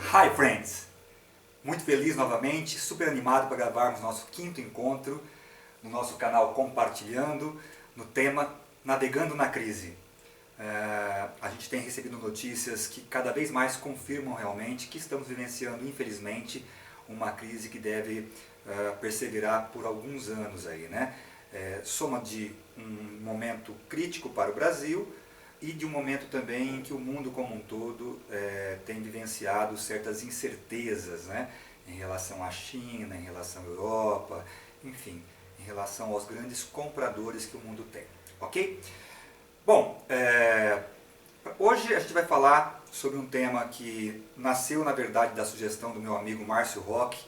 Hi friends! Muito feliz novamente, super animado para gravarmos nosso quinto encontro no nosso canal Compartilhando, no tema Navegando na Crise. A gente tem recebido notícias que cada vez mais confirmam realmente que estamos vivenciando, infelizmente, uma crise que deve perseverar por alguns anos aí, né? Soma de um momento crítico para o Brasil e de um momento também em que o mundo como um todo tem vivenciado certas incertezas, né? Em relação à China, em relação à Europa, enfim, em relação aos grandes compradores que o mundo tem, ok? Bom, hoje a gente vai falar sobre um tema que nasceu na verdade da sugestão do meu amigo Márcio Roque,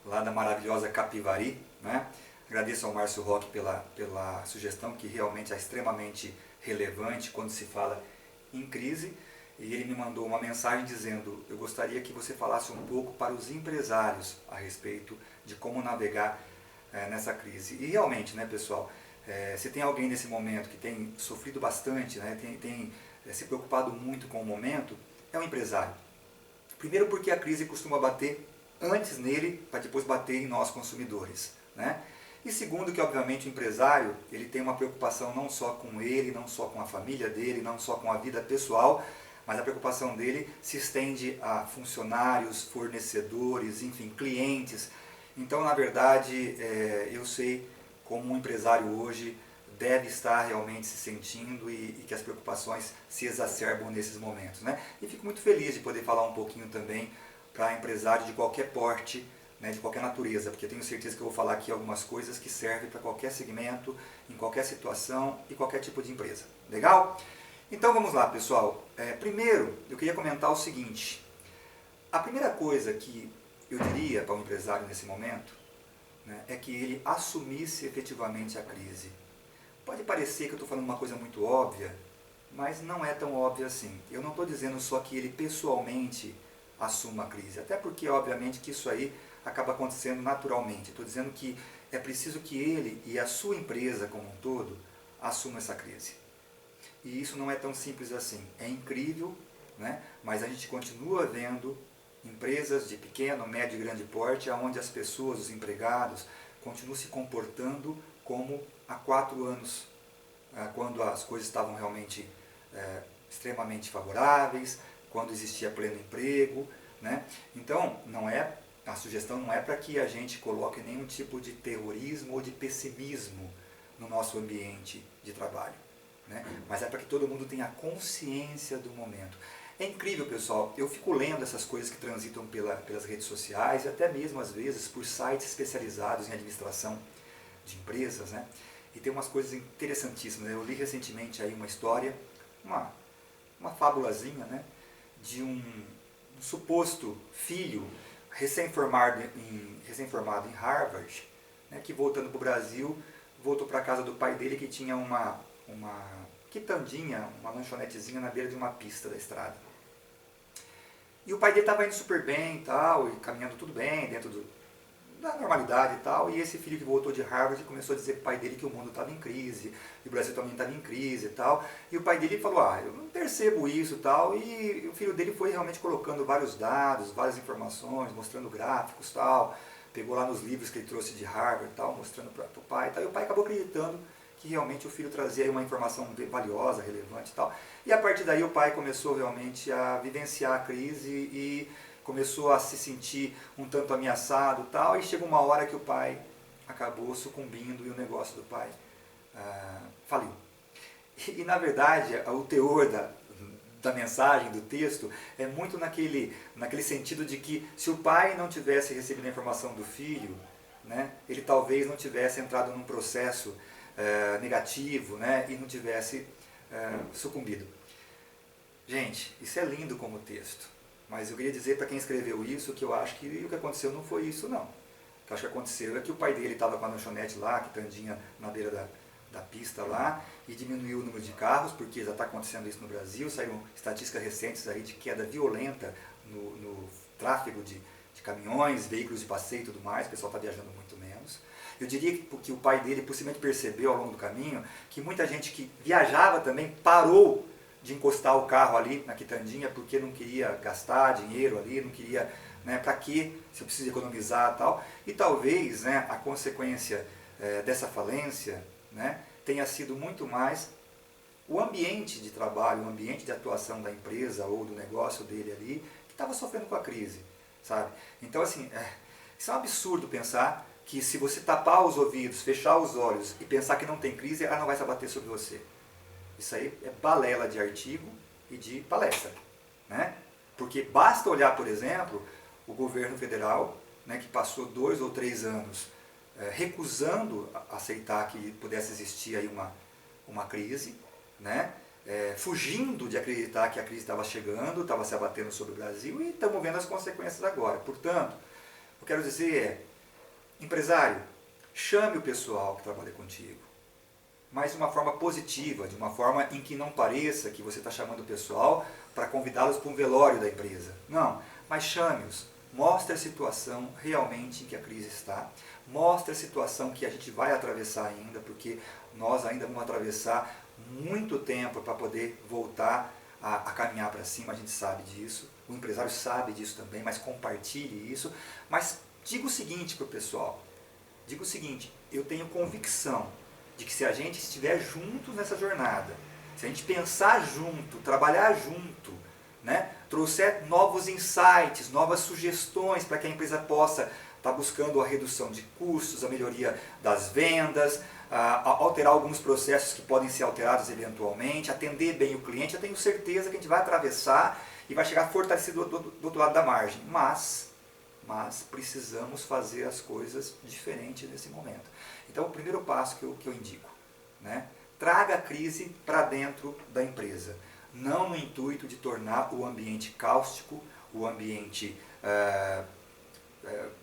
lá da maravilhosa Capivari, né? Agradeço ao Márcio Roque pela sugestão, que realmente é extremamente relevante quando se fala em crise. E ele me mandou uma mensagem dizendo: eu gostaria que você falasse um pouco para os empresários a respeito de como navegar nessa crise. E realmente, né, pessoal, se tem alguém nesse momento que tem sofrido bastante, né, tem se preocupado muito com o momento, é o empresário. Primeiro porque a crise costuma bater antes nele, para depois bater em nós consumidores, né? E segundo que, obviamente, o empresário ele tem uma preocupação não só com ele, não só com a família dele, não só com a vida pessoal, mas a preocupação dele se estende a funcionários, fornecedores, enfim, clientes. Então, na verdade, eu sei como um empresário hoje deve estar realmente se sentindo e que as preocupações se exacerbam nesses momentos, né? E fico muito feliz de poder falar um pouquinho também para empresário de qualquer porte, né, de qualquer natureza, porque eu tenho certeza que eu vou falar aqui algumas coisas que servem para qualquer segmento, em qualquer situação e qualquer tipo de empresa. Legal? Então vamos lá, pessoal. Primeiro, eu queria comentar o seguinte. A primeira coisa que eu diria para um empresário nesse momento, né, é que ele assumisse efetivamente a crise. Pode parecer que eu estou falando uma coisa muito óbvia, mas não é tão óbvia assim. Eu não estou dizendo só que ele pessoalmente assuma a crise, até porque, obviamente, que isso aí acaba acontecendo naturalmente. Estou dizendo que é preciso que ele e a sua empresa como um todo assumam essa crise. E isso não é tão simples assim. É incrível, né? Mas a gente continua vendo empresas de pequeno, médio e grande porte, onde as pessoas, os empregados, continuam se comportando como há 4 anos, quando as coisas estavam realmente extremamente favoráveis, quando existia pleno emprego, né? Então, a sugestão não é para que a gente coloque nenhum tipo de terrorismo ou de pessimismo no nosso ambiente de trabalho, né? Mas é para que todo mundo tenha consciência do momento. É incrível, pessoal, eu fico lendo essas coisas que transitam pelas redes sociais e até mesmo às vezes por sites especializados em administração de empresas, né? E tem umas coisas interessantíssimas. Eu li recentemente aí uma história, uma fábulazinha, né? De um suposto filho recém-formado em Harvard, né, que voltando para o Brasil, voltou para a casa do pai dele que tinha uma quitandinha, uma lanchonetezinha na beira de uma pista da estrada. E o pai dele estava indo super bem e tal, e caminhando tudo bem, dentro da normalidade e tal, e esse filho que voltou de Harvard começou a dizer para o pai dele que o mundo estava em crise, e o Brasil também estava em crise e tal, e o pai dele falou: eu não percebo isso e tal, e o filho dele foi realmente colocando vários dados, várias informações, mostrando gráficos e tal, pegou lá nos livros que ele trouxe de Harvard e tal, mostrando para o pai e tal, e o pai acabou acreditando que realmente o filho trazia uma informação valiosa, relevante e tal, e a partir daí o pai começou realmente a vivenciar a crise e começou a se sentir um tanto ameaçado e tal, e chegou uma hora que o pai acabou sucumbindo e o negócio do pai faliu. E na verdade, o teor da mensagem, do texto, é muito naquele sentido de que se o pai não tivesse recebido a informação do filho, né, ele talvez não tivesse entrado num processo negativo, né, e não tivesse sucumbido. Gente, isso é lindo como texto. Mas eu queria dizer para quem escreveu isso que eu acho que o que aconteceu não foi isso, não. O que eu acho que aconteceu é que o pai dele estava com a lanchonete lá, quitandinha na beira da pista lá, e diminuiu o número de carros, porque já está acontecendo isso no Brasil. Saíram estatísticas recentes aí de queda violenta no tráfego de caminhões, veículos de passeio e tudo mais. O pessoal está viajando muito menos. Eu diria que o pai dele possivelmente percebeu ao longo do caminho que muita gente que viajava também parou de encostar o carro ali na quitandinha porque não queria gastar dinheiro ali, não queria, né, para quê, se eu preciso economizar e tal. E talvez, né, a consequência dessa falência, né, tenha sido muito mais o ambiente de trabalho, o ambiente de atuação da empresa ou do negócio dele ali, que estava sofrendo com a crise, sabe? Então, assim, isso é um absurdo pensar que se você tapar os ouvidos, fechar os olhos e pensar que não tem crise, ela não vai se abater sobre você. Isso aí é balela de artigo e de palestra, né? Porque basta olhar, por exemplo, o governo federal, né, que passou 2 ou 3 anos recusando aceitar que pudesse existir aí uma crise, né? Fugindo de acreditar que a crise estava chegando, estava se abatendo sobre o Brasil e estamos vendo as consequências agora. Portanto, eu quero dizer empresário, chame o pessoal que trabalha contigo, mas de uma forma positiva, de uma forma em que não pareça que você está chamando o pessoal para convidá-los para um velório da empresa. Não, mas chame-os, mostre a situação realmente em que a crise está, mostre a situação que a gente vai atravessar ainda, porque nós ainda vamos atravessar muito tempo para poder voltar a caminhar para cima, a gente sabe disso, o empresário sabe disso também, mas compartilhe isso, mas diga o seguinte para o pessoal, diga o seguinte, eu tenho convicção de que se a gente estiver junto nessa jornada, se a gente pensar junto, trabalhar junto, né, trouxer novos insights, novas sugestões para que a empresa possa estar buscando a redução de custos, a melhoria das vendas, alterar alguns processos que podem ser alterados eventualmente, atender bem o cliente, eu tenho certeza que a gente vai atravessar e vai chegar fortalecido do outro lado da margem. Mas precisamos fazer as coisas diferentes nesse momento. Então, o primeiro passo que eu indico, né? Traga a crise para dentro da empresa. Não no intuito de tornar o ambiente cáustico, o ambiente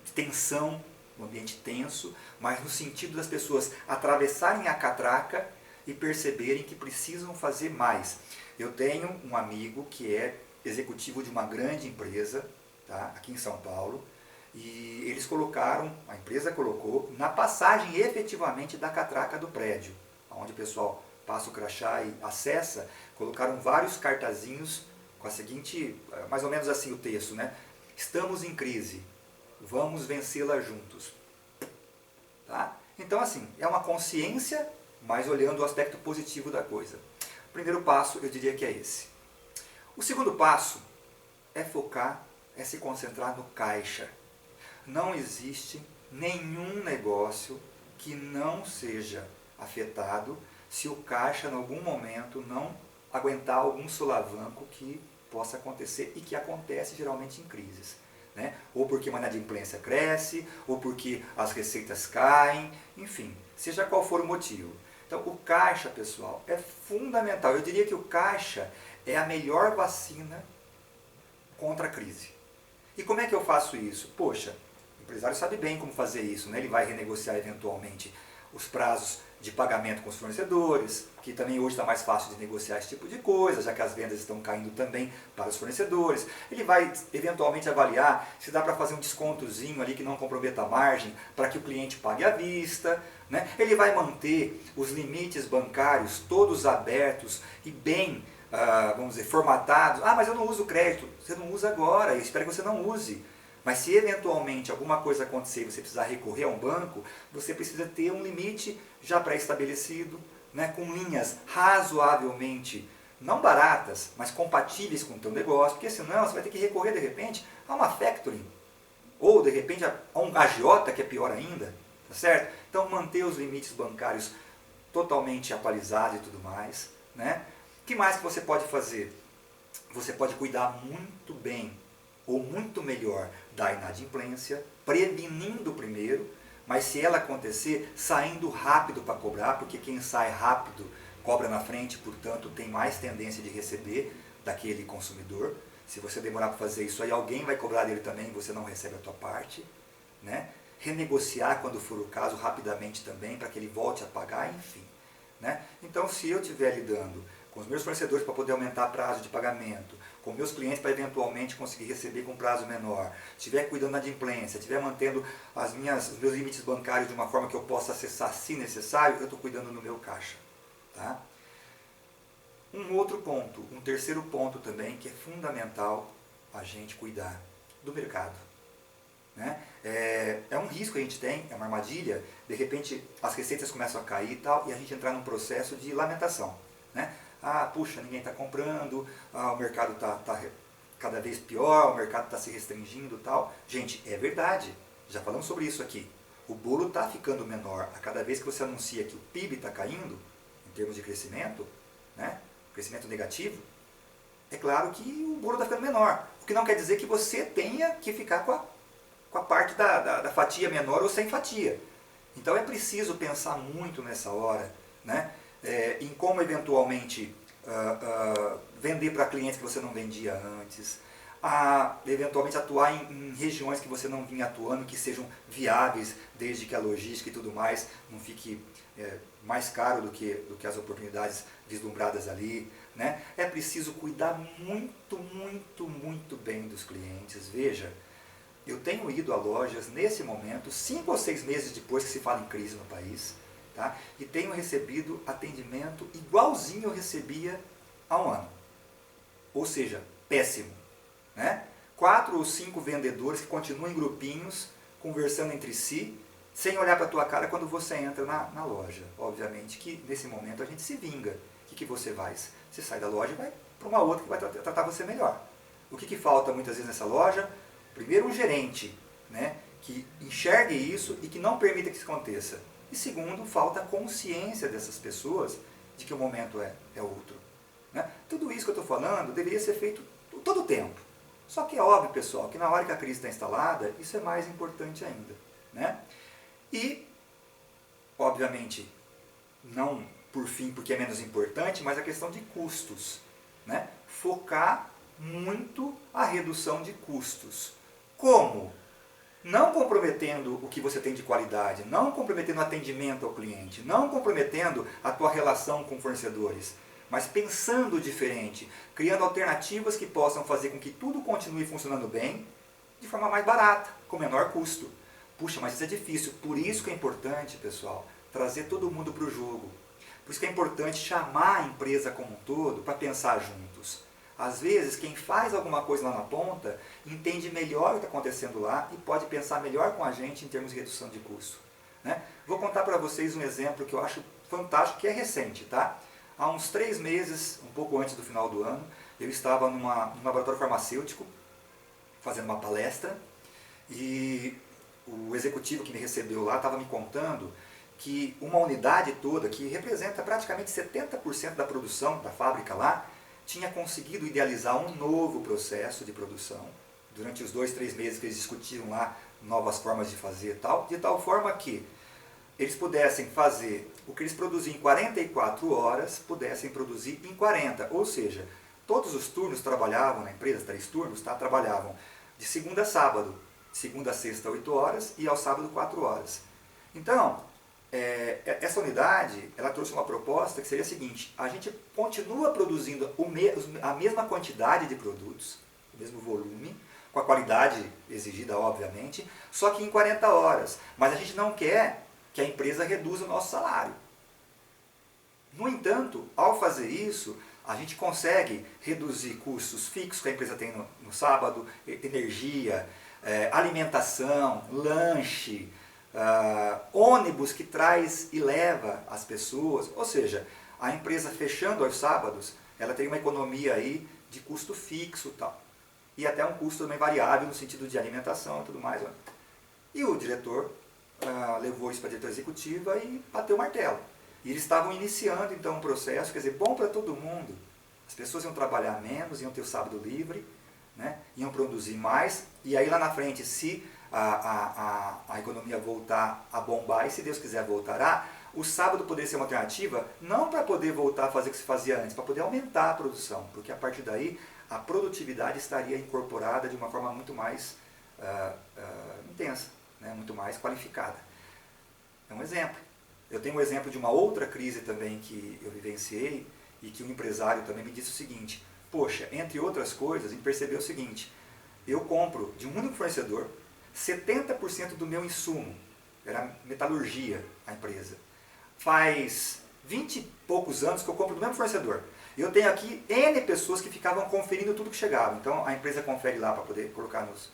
de tensão, um ambiente tenso, mas no sentido das pessoas atravessarem a catraca e perceberem que precisam fazer mais. Eu tenho um amigo que é executivo de uma grande empresa, tá, aqui em São Paulo, e eles colocaram, a empresa colocou, na passagem efetivamente da catraca do prédio, onde o pessoal passa o crachá e acessa, colocaram vários cartazinhos com a seguinte, mais ou menos assim o texto, né? Estamos em crise, vamos vencê-la juntos. Tá? Então, assim, é uma consciência, mas olhando o aspecto positivo da coisa. O primeiro passo, eu diria que é esse. O segundo passo é focar, é se concentrar no caixa. Não existe nenhum negócio que não seja afetado se o caixa, em algum momento, não aguentar algum solavanco que possa acontecer e que acontece geralmente em crises. Né? Ou porque uma inadimplência cresce, ou porque as receitas caem, enfim, seja qual for o motivo. Então, o caixa, pessoal, é fundamental. Eu diria que o caixa é a melhor vacina contra a crise. E como é que eu faço isso? Poxa, o empresário sabe bem como fazer isso, né? Ele vai renegociar eventualmente os prazos de pagamento com os fornecedores, que também hoje está mais fácil de negociar esse tipo de coisa, já que as vendas estão caindo também para os fornecedores. Ele vai eventualmente avaliar se dá para fazer um descontozinho ali que não comprometa a margem, para que o cliente pague à vista. Né? Ele vai manter os limites bancários todos abertos e bem, vamos dizer, formatados. Ah, mas eu não uso crédito. Você não usa agora, eu espero que você não use. Mas se eventualmente alguma coisa acontecer e você precisar recorrer a um banco, você precisa ter um limite já pré-estabelecido, né, com linhas razoavelmente, não baratas, mas compatíveis com o teu negócio, porque senão você vai ter que recorrer de repente a uma factoring, ou de repente a um agiota, que é pior ainda, tá certo? Então manter os limites bancários totalmente atualizados e tudo mais. Né? O que mais que você pode fazer? Você pode cuidar muito bem ou muito melhor da inadimplência, prevenindo primeiro, mas se ela acontecer, saindo rápido para cobrar, porque quem sai rápido cobra na frente, portanto tem mais tendência de receber daquele consumidor. Se você demorar para fazer isso aí, alguém vai cobrar dele também e você não recebe a tua parte. Né? Renegociar quando for o caso rapidamente também, para que ele volte a pagar, enfim. Né? Então, se eu estiver lidando com os meus fornecedores para poder aumentar prazo de pagamento, com meus clientes para eventualmente conseguir receber com prazo menor, estiver cuidando da adimplência, estiver mantendo os meus limites bancários de uma forma que eu possa acessar se necessário, eu estou cuidando do meu caixa. Tá? Um outro ponto, um terceiro ponto também, que é fundamental a gente cuidar do mercado. Né? É um risco que a gente tem, é uma armadilha, de repente as receitas começam a cair e tal, e a gente entrar num processo de lamentação. Né? Ah, puxa, ninguém está comprando, o mercado está cada vez pior, o mercado está se restringindo e tal. Gente, é verdade, já falamos sobre isso aqui. O bolo está ficando menor a cada vez que você anuncia que o PIB está caindo, em termos de crescimento, né? Crescimento negativo, é claro que o bolo está ficando menor. O que não quer dizer que você tenha que ficar com a parte da fatia menor ou sem fatia. Então é preciso pensar muito nessa hora, né? Em como eventualmente vender para clientes que você não vendia antes, eventualmente atuar em regiões que você não vinha atuando, que sejam viáveis, desde que a logística e tudo mais não fique mais caro do que as oportunidades vislumbradas ali. Né? É preciso cuidar muito, muito, muito bem dos clientes. Veja, eu tenho ido a lojas nesse momento, 5 ou 6 meses depois que se fala em crise no país, tá? E tenho recebido atendimento igualzinho eu recebia há um ano. Ou seja, péssimo. Né? 4 ou 5 vendedores que continuam em grupinhos, conversando entre si, sem olhar para a tua cara quando você entra na loja. Obviamente que nesse momento a gente se vinga. O que você faz? Você sai da loja e vai para uma outra que vai tratar você melhor. O que falta muitas vezes nessa loja? Primeiro, um gerente, né, que enxergue isso e que não permita que isso aconteça. E segundo, falta a consciência dessas pessoas de que o momento é outro. Né? Tudo isso que eu estou falando deveria ser feito todo o tempo. Só que é óbvio, pessoal, que na hora que a crise está instalada, isso é mais importante ainda. Né? E, obviamente, não por fim porque é menos importante, mas a questão de custos. Né? Focar muito a redução de custos. Como? Não comprometendo o que você tem de qualidade, não comprometendo o atendimento ao cliente, não comprometendo a tua relação com fornecedores, mas pensando diferente, criando alternativas que possam fazer com que tudo continue funcionando bem, de forma mais barata, com menor custo. Puxa, mas isso é difícil. Por isso que é importante, pessoal, trazer todo mundo para o jogo. Por isso que é importante chamar a empresa como um todo para pensar juntos. Às vezes, quem faz alguma coisa lá na ponta entende melhor o que está acontecendo lá e pode pensar melhor com a gente em termos de redução de custo. Né? Vou contar para vocês um exemplo que eu acho fantástico, que é recente. Tá? Há uns 3 meses, um pouco antes do final do ano, eu estava num laboratório farmacêutico, fazendo uma palestra, e o executivo que me recebeu lá estava me contando que uma unidade toda, que representa praticamente 70% da produção da fábrica lá, tinha conseguido idealizar um novo processo de produção durante os 2, 3 meses que eles discutiram lá novas formas de fazer e tal, de tal forma que eles pudessem fazer o que eles produziam em 44 horas, pudessem produzir em 40. Ou seja, todos os turnos trabalhavam na empresa, 3 turnos, tá? Trabalhavam de segunda a sábado, de segunda a sexta 8 horas e ao sábado 4 horas. Então, essa unidade, ela trouxe uma proposta que seria a seguinte: a gente continua produzindo a mesma quantidade de produtos, o mesmo volume, com a qualidade exigida, obviamente, só que em 40 horas. Mas a gente não quer que a empresa reduza o nosso salário. No entanto, ao fazer isso, a gente consegue reduzir custos fixos que a empresa tem no sábado, energia, alimentação, lanche, ônibus que traz e leva as pessoas, ou seja, a empresa fechando aos sábados, ela tem uma economia aí de custo fixo e tal. E até um custo também variável no sentido de alimentação e tudo mais. Ó. E o diretor levou isso para a diretoria executiva e bateu o martelo. E eles estavam iniciando então um processo, quer dizer, bom para todo mundo. As pessoas iam trabalhar menos, iam ter o sábado livre, né? Iam produzir mais, e aí lá na frente, se a economia voltar a bombar, e se Deus quiser voltará, o sábado poderia ser uma alternativa, não para poder voltar a fazer o que se fazia antes, para poder aumentar a produção, porque a partir daí a produtividade estaria incorporada de uma forma muito mais intensa, né? Muito mais qualificada. É um exemplo. Eu tenho um exemplo de uma outra crise também que eu vivenciei, e que um empresário também me disse o seguinte: poxa, entre outras coisas, ele percebeu o seguinte: eu compro de um único fornecedor 70% do meu insumo, era metalurgia a empresa. Faz 20 e poucos anos que eu compro do mesmo fornecedor. Eu tenho aqui N pessoas que ficavam conferindo tudo que chegava. Então a empresa confere lá para poder colocar nos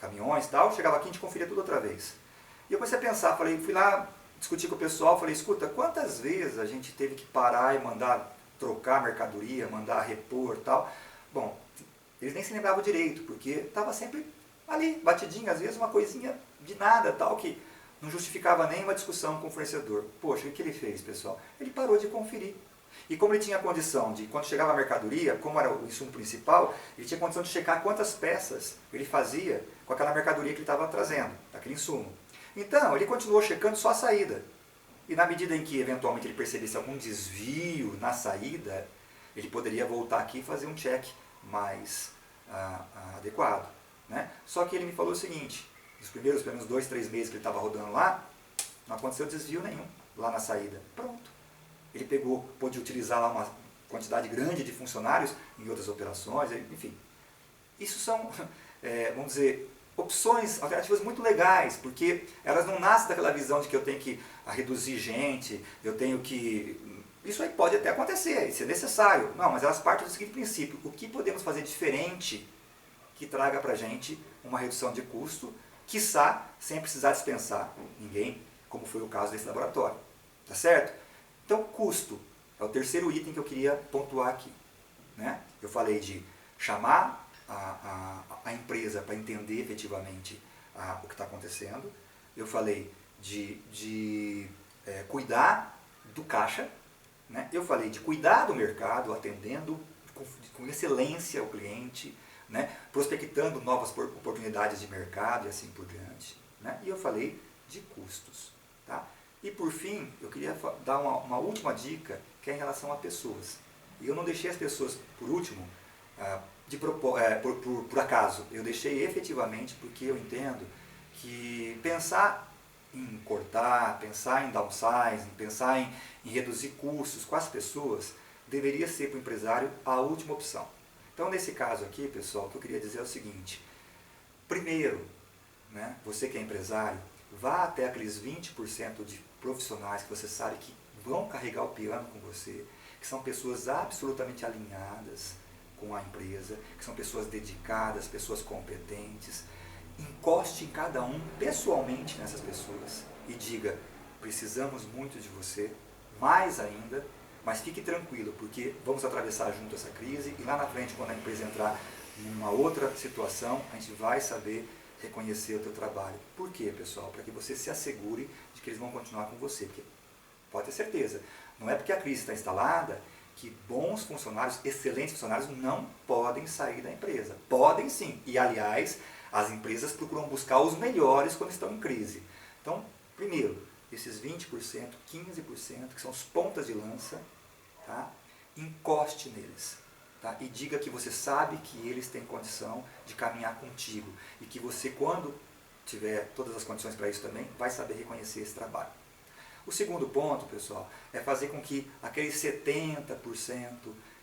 caminhões e tal, chegava aqui e a gente conferia tudo outra vez. E eu comecei a pensar, fui lá discutir com o pessoal, falei, escuta, quantas vezes a gente teve que parar e mandar trocar mercadoria, mandar repor e tal. Bom, eles nem se lembravam direito, porque estava sempre ali, batidinho, às vezes uma coisinha de nada, tal, que não justificava nem uma discussão com o fornecedor. Poxa, o que ele fez, pessoal? Ele parou de conferir. E como ele tinha condição de, quando chegava a mercadoria, como era o insumo principal, ele tinha condição de checar quantas peças ele fazia com aquela mercadoria que ele estava trazendo, aquele insumo. Então, ele continuou checando só a saída. E na medida em que, eventualmente, ele percebesse algum desvio na saída, ele poderia voltar aqui e fazer um check mais adequado. Né? Só que ele me falou o seguinte, nos primeiros, pelo menos 2, 3 meses que ele estava rodando lá, não aconteceu desvio nenhum lá na saída. Pronto. Ele pôde utilizar lá uma quantidade grande de funcionários em outras operações, enfim. Isso são, vamos dizer, opções, alternativas muito legais, porque elas não nascem daquela visão de que eu tenho que reduzir gente, eu tenho que... Isso aí pode até acontecer, isso é necessário. Não, mas elas partem do seguinte princípio, o que podemos fazer diferente que traga para a gente uma redução de custo, quiçá sem precisar dispensar ninguém, como foi o caso desse laboratório. Tá certo? Então, custo é o terceiro item que eu queria pontuar aqui. Né? Eu falei de chamar a empresa para entender efetivamente o que está acontecendo. Eu falei de cuidar do caixa. Né? Eu falei de cuidar do mercado, atendendo com excelência o cliente, né? Prospectando novas oportunidades de mercado e assim por diante. Né? E eu falei de custos. Tá? E por fim, eu queria dar uma última dica, que é em relação a pessoas. E eu não deixei as pessoas por último, por acaso. Eu deixei efetivamente porque eu entendo que pensar em cortar, pensar em downsizing, pensar em reduzir custos com as pessoas, deveria ser para o empresário a última opção. Então, nesse caso aqui, pessoal, o que eu queria dizer é o seguinte. Primeiro, né, você que é empresário, vá até aqueles 20% de profissionais que você sabe que vão carregar o piano com você, que são pessoas absolutamente alinhadas com a empresa, que são pessoas dedicadas, pessoas competentes. Encoste em cada um pessoalmente nessas pessoas e diga, precisamos muito de você, mais ainda, mas fique tranquilo, porque vamos atravessar junto essa crise e lá na frente, quando a empresa entrar numa outra situação, a gente vai saber reconhecer o teu trabalho. Por quê, pessoal? Para que você se assegure de que eles vão continuar com você. Porque, pode ter certeza, não é porque a crise está instalada que bons funcionários, excelentes funcionários, não podem sair da empresa. Podem sim. E, aliás, as empresas procuram buscar os melhores quando estão em crise. Então, primeiro, esses 20%, 15%, que são os pontas de lança, tá? Encoste neles. Tá? E diga que você sabe que eles têm condição de caminhar contigo. E que você, quando tiver todas as condições para isso também, vai saber reconhecer esse trabalho. O segundo ponto, pessoal, é fazer com que aqueles 70%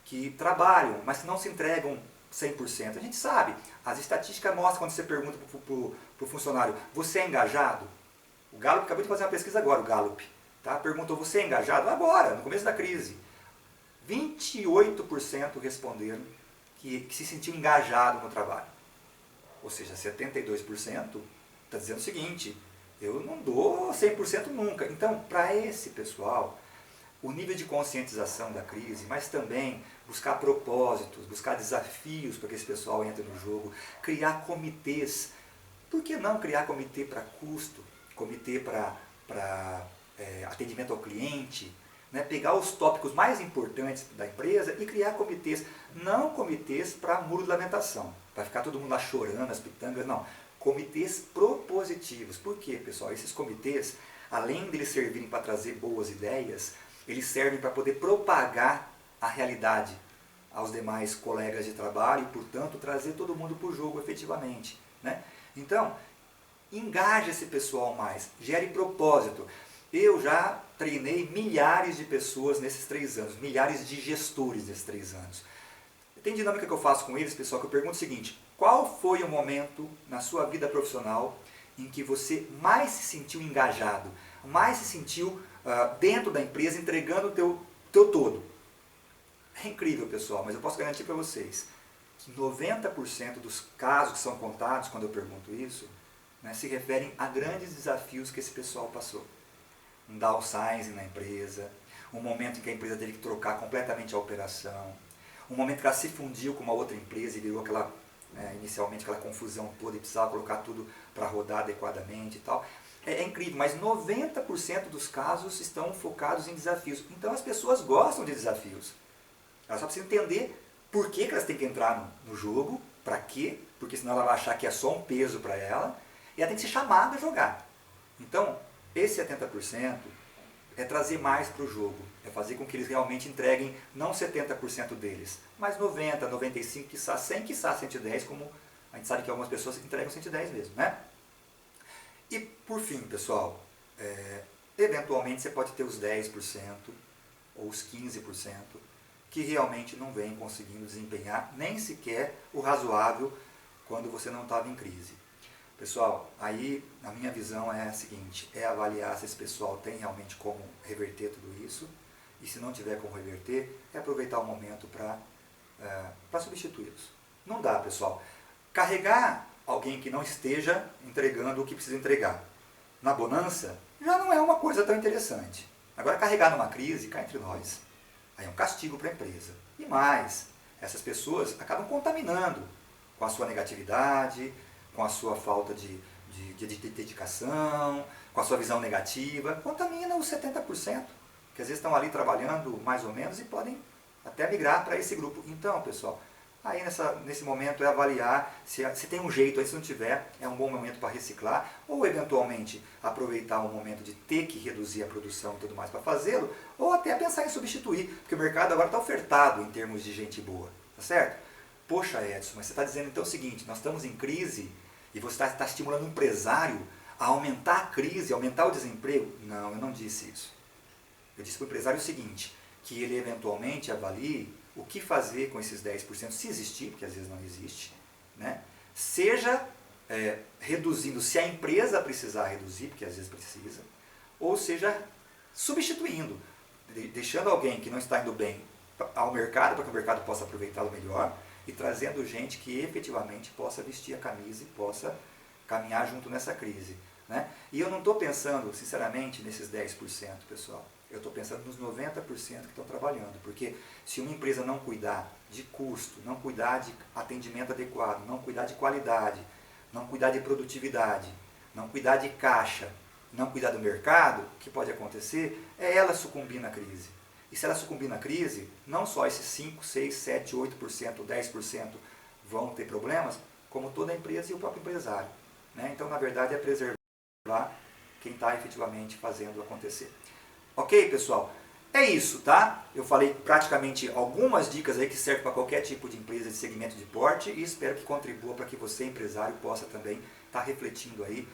que trabalham, mas que não se entregam 100%. A gente sabe, as estatísticas mostram quando você pergunta para o funcionário, você é engajado? O Gallup, acabou de fazer uma pesquisa agora, o Gallup, tá? Perguntou, você é engajado? Agora, no começo da crise. 28% responderam que se sentiu engajado no trabalho. Ou seja, 72% está dizendo o seguinte, eu não dou 100% nunca. Então, para esse pessoal, o nível de conscientização da crise, mas também buscar propósitos, buscar desafios para que esse pessoal entre no jogo, criar comitês. Por que não criar comitê para custo, comitê para atendimento ao cliente, né? Pegar os tópicos mais importantes da empresa e criar comitês, não comitês para muro de lamentação, para ficar todo mundo lá chorando, as pitangas, não. Comitês propositivos. Por quê, pessoal? Esses comitês, além de eles servirem para trazer boas ideias, eles servem para poder propagar a realidade aos demais colegas de trabalho e, portanto, trazer todo mundo para o jogo efetivamente. Né? Então, engaje esse pessoal mais, gere propósito. Eu já treinei milhares de pessoas nesses 3 anos, milhares de gestores nesses 3 anos. Tem dinâmica que eu faço com eles, pessoal, que eu pergunto o seguinte, qual foi o momento na sua vida profissional em que você mais se sentiu engajado, mais se sentiu dentro da empresa, entregando o teu todo? É incrível, pessoal, mas eu posso garantir para vocês que 90% dos casos que são contados quando eu pergunto isso, né, se referem a grandes desafios que esse pessoal passou. Um downsizing na empresa, um momento em que a empresa teve que trocar completamente a operação, um momento que ela se fundiu com uma outra empresa e virou aquela, inicialmente aquela confusão toda e precisava colocar tudo para rodar adequadamente e tal. É incrível, mas 90% dos casos estão focados em desafios. Então as pessoas gostam de desafios. Elas só precisam entender por que elas têm que entrar no jogo, para quê, porque senão ela vai achar que é só um peso para ela, e ela tem que ser chamada a jogar. Então, esse 70% é trazer mais para o jogo, é fazer com que eles realmente entreguem não 70% deles, mas 90%, 95%, quiçá 100%, quiçá 110%, como a gente sabe que algumas pessoas entregam 110% mesmo, né? E por fim, pessoal, eventualmente você pode ter os 10% ou os 15% que realmente não vem conseguindo desempenhar nem sequer o razoável quando você não estava em crise. Pessoal, aí a minha visão é a seguinte, é avaliar se esse pessoal tem realmente como reverter tudo isso, e se não tiver como reverter, é aproveitar o momento para substituí-los. Não dá, pessoal. Carregar alguém que não esteja entregando o que precisa entregar na bonança já não é uma coisa tão interessante. Agora, carregar numa crise, cá entre nós, aí é um castigo para a empresa. E mais, essas pessoas acabam contaminando com a sua negatividade, com a sua falta de dedicação, com a sua visão negativa, contamina os 70%, que às vezes estão ali trabalhando mais ou menos e podem até migrar para esse grupo. Então, pessoal, aí nesse momento é avaliar se tem um jeito, aí se não tiver, é um bom momento para reciclar, ou eventualmente aproveitar o momento de ter que reduzir a produção e tudo mais para fazê-lo, ou até pensar em substituir, porque o mercado agora está ofertado em termos de gente boa, tá certo? Poxa, Edson, mas você está dizendo então o seguinte, nós estamos em crise e você está estimulando o empresário a aumentar a crise, aumentar o desemprego? Não, eu não disse isso. Eu disse para o empresário o seguinte, que ele eventualmente avalie o que fazer com esses 10%, se existir, porque às vezes não existe, né? Seja reduzindo, se a empresa precisar reduzir, porque às vezes precisa, ou seja, substituindo, deixando alguém que não está indo bem ao mercado, para que o mercado possa aproveitá-lo melhor, e trazendo gente que efetivamente possa vestir a camisa e possa caminhar junto nessa crise, né? E eu não estou pensando, sinceramente, nesses 10%, pessoal. Eu estou pensando nos 90% que estão trabalhando, porque se uma empresa não cuidar de custo, não cuidar de atendimento adequado, não cuidar de qualidade, não cuidar de produtividade, não cuidar de caixa, não cuidar do mercado, o que pode acontecer é ela sucumbir na crise. E se ela sucumbir na crise, não só esses 5, 6, 7, 8%, 10% vão ter problemas, como toda a empresa e o próprio empresário, né? Então, na verdade, é preservar quem está efetivamente fazendo acontecer. Ok, pessoal? É isso, tá? Eu falei praticamente algumas dicas aí que servem para qualquer tipo de empresa de segmento de porte e espero que contribua para que você, empresário, possa também estar refletindo aí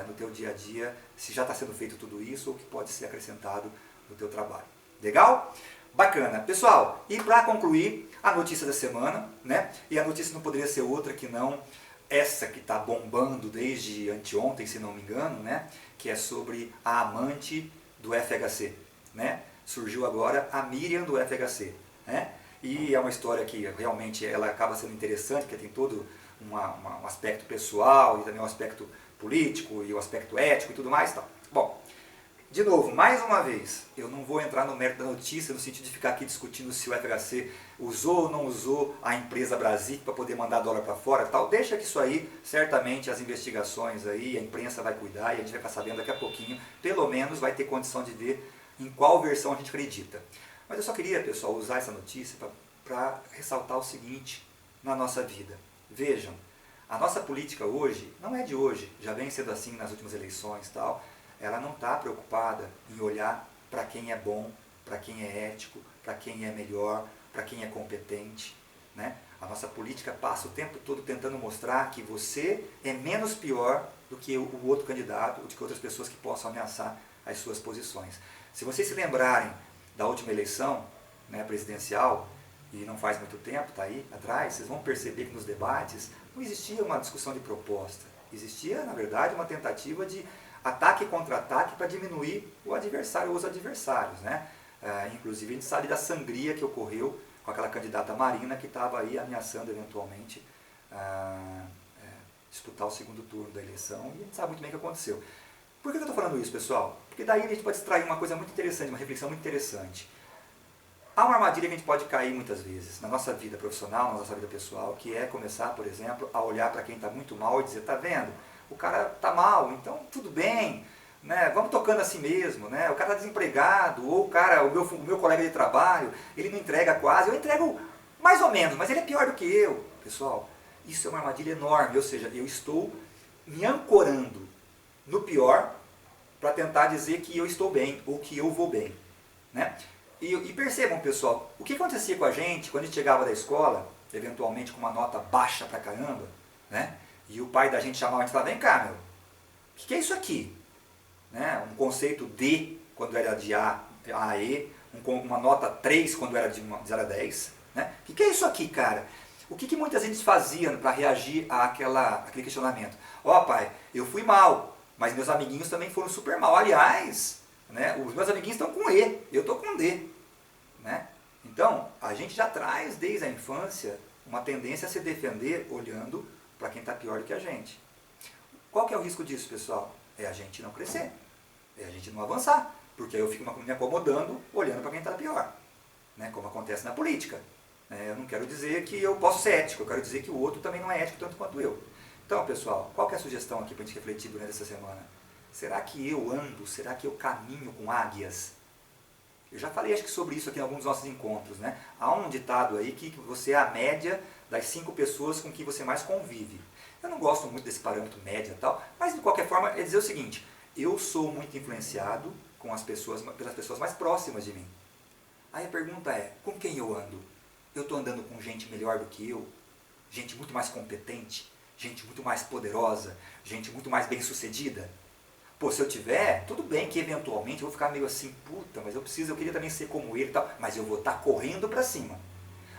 no teu dia a dia se já está sendo feito tudo isso ou que pode ser acrescentado no teu trabalho. Legal? Bacana. Pessoal, e para concluir, a notícia da semana, né? E a notícia não poderia ser outra que não essa que está bombando desde anteontem, se não me engano, né? Que é sobre a amante do FHC, né? Surgiu agora a Miriam do FHC, né? E é uma história que realmente ela acaba sendo interessante, porque tem todo um aspecto pessoal e também um aspecto político e um aspecto ético e tudo mais, tal. Bom, de novo, mais uma vez, eu não vou entrar no mérito da notícia no sentido de ficar aqui discutindo se o FHC usou ou não usou a empresa Brasic para poder mandar dólar para fora, tal. Deixa que isso aí, certamente as investigações aí, a imprensa vai cuidar e a gente vai ficar sabendo daqui a pouquinho, pelo menos vai ter condição de ver em qual versão a gente acredita. Mas eu só queria, pessoal, usar essa notícia para ressaltar o seguinte na nossa vida. Vejam, a nossa política hoje, não é de hoje, já vem sendo assim nas últimas eleições, tal. Ela não está preocupada em olhar para quem é bom, para quem é ético, para quem é melhor, para quem é competente, né? A nossa política passa o tempo todo tentando mostrar que você é menos pior do que o outro candidato, ou do que outras pessoas que possam ameaçar as suas posições. Se vocês se lembrarem da última eleição, né, presidencial, e não faz muito tempo, está aí atrás, vocês vão perceber que nos debates não existia uma discussão de proposta. Existia, na verdade, uma tentativa de ataque e contra-ataque para diminuir o adversário, os adversários, né? Inclusive a gente sabe da sangria que ocorreu com aquela candidata Marina que estava aí ameaçando eventualmente disputar o segundo turno da eleição, e a gente sabe muito bem o que aconteceu. Por que eu estou falando isso, pessoal? Porque daí a gente pode extrair uma coisa muito interessante, uma reflexão muito interessante. Há uma armadilha que a gente pode cair muitas vezes na nossa vida profissional, na nossa vida pessoal, que é começar, por exemplo, a olhar para quem está muito mal e dizer, tá vendo? O cara está mal, então tudo bem, né? Vamos tocando assim mesmo, né? O cara está desempregado, ou o meu colega de trabalho, ele não entrega quase, eu entrego mais ou menos, mas ele é pior do que eu. Pessoal, isso é uma armadilha enorme, ou seja, eu estou me ancorando no pior para tentar dizer que eu estou bem ou que eu vou bem, né? E percebam, pessoal, o que acontecia com a gente quando a gente chegava da escola, eventualmente com uma nota baixa pra caramba, né? E o pai da gente chamava a gente e falava, vem cá, meu, o que é isso aqui? Né? Um conceito D quando era de A a E, uma nota 3 quando era de 0 a 10. Né? O que é isso aqui, cara? O que muitas vezes faziam para reagir àquele questionamento? Ó, pai, eu fui mal, mas meus amiguinhos também foram super mal. Aliás, né, os meus amiguinhos estão com E, eu estou com D. Né? Então, a gente já traz desde a infância uma tendência a se defender olhando para quem está pior do que a gente. Qual que é o risco disso, pessoal? É a gente não crescer, é a gente não avançar, porque aí eu fico me acomodando olhando para quem está pior, né? Como acontece na política. Eu não quero dizer que eu posso ser ético, eu quero dizer que o outro também não é ético tanto quanto eu. Então, pessoal, qual que é a sugestão aqui para a gente refletir durante essa semana? Será que eu ando, será que eu caminho com águias? Eu já falei acho que sobre isso aqui em alguns dos nossos encontros, né? Há um ditado aí que você é a média das 5 pessoas com quem você mais convive. Eu não gosto muito desse parâmetro média e tal, mas de qualquer forma é dizer o seguinte, eu sou muito influenciado pelas pessoas mais próximas de mim. Aí a pergunta é, com quem eu ando? Eu estou andando com gente melhor do que eu? Gente muito mais competente? Gente muito mais poderosa? Gente muito mais bem-sucedida? Pô, se eu tiver, tudo bem que eventualmente eu vou ficar meio assim, puta, mas eu queria também ser como ele e tal, mas eu vou estar correndo para cima.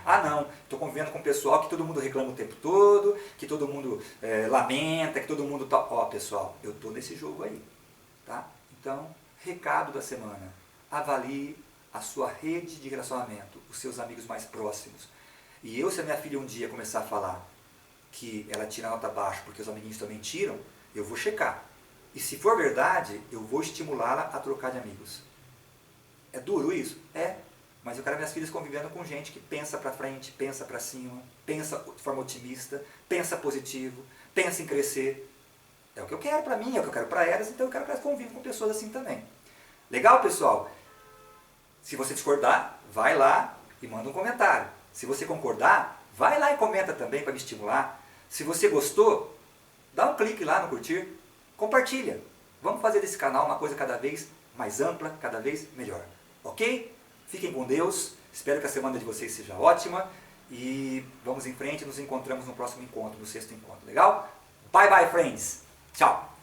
Ah não, estou convivendo com um pessoal que todo mundo reclama o tempo todo, que todo mundo lamenta, que todo mundo tá... Ó, pessoal, eu estou nesse jogo aí, tá? Então, recado da semana, avalie a sua rede de relacionamento, os seus amigos mais próximos. E se a minha filha um dia começar a falar que ela tira nota baixa porque os amiguinhos também tiram, eu vou checar. E se for verdade, eu vou estimulá-la a trocar de amigos. É duro isso? É. Mas eu quero minhas filhas convivendo com gente que pensa pra frente, pensa pra cima, pensa de forma otimista, pensa positivo, pensa em crescer. É o que eu quero pra mim, é o que eu quero pra elas, então eu quero que elas convivam com pessoas assim também. Legal, pessoal? Se você discordar, vai lá e manda um comentário. Se você concordar, vai lá e comenta também para me estimular. Se você gostou, dá um clique lá no curtir, compartilha. Vamos fazer desse canal uma coisa cada vez mais ampla, cada vez melhor. Ok? Fiquem com Deus, espero que a semana de vocês seja ótima e vamos em frente, nos encontramos no próximo encontro, no 6º encontro. Legal? Bye bye, friends! Tchau!